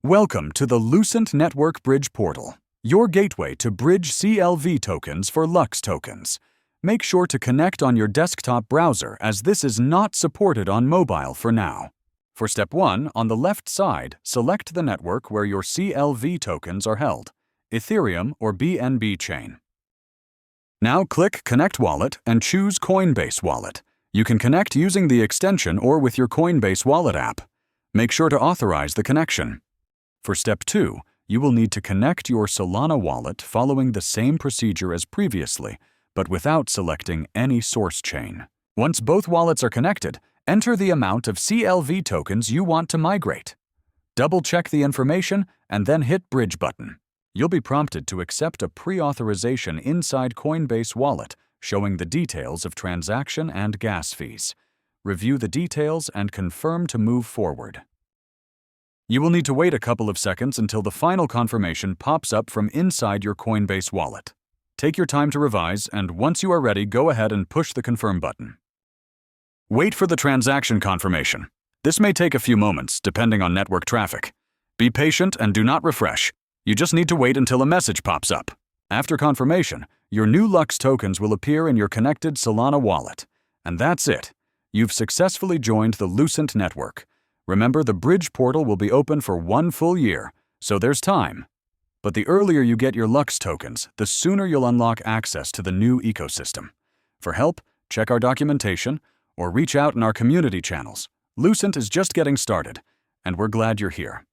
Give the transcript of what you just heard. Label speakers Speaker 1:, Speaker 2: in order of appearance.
Speaker 1: Welcome to the Lucent Network Bridge portal, your gateway to bridge CLV tokens for Lux tokens. Make sure to connect on your desktop browser as this is not supported on mobile for now. For step 1, on the left side, select the network where your CLV tokens are held, Ethereum or BNB chain. Now click Connect Wallet and choose Coinbase Wallet. You can connect using the extension or with your Coinbase Wallet app. Make sure to authorize the connection. For step 2, you will need to connect your Solana wallet following the same procedure as previously, but without selecting any source chain. Once both wallets are connected, enter the amount of CLV tokens you want to migrate. Double-check the information and then hit Bridge button. You'll be prompted to accept a pre-authorization inside Coinbase Wallet, showing the details of transaction and gas fees. Review the details and confirm to move forward. You will need to wait a couple of seconds until the final confirmation pops up from inside your Coinbase wallet. Take your time to revise, and once you are ready, go ahead and push the Confirm button. Wait for the transaction confirmation. This may take a few moments, depending on network traffic. Be patient and do not refresh. You just need to wait until a message pops up. After confirmation, your new Lux tokens will appear in your connected Solana wallet. And that's it. You've successfully joined the Lucent network. Remember, the Bridge portal will be open for 1 full year, so there's time. But the earlier you get your Lux tokens, the sooner you'll unlock access to the new ecosystem. For help, check our documentation or reach out in our community channels. Lucent is just getting started, and we're glad you're here.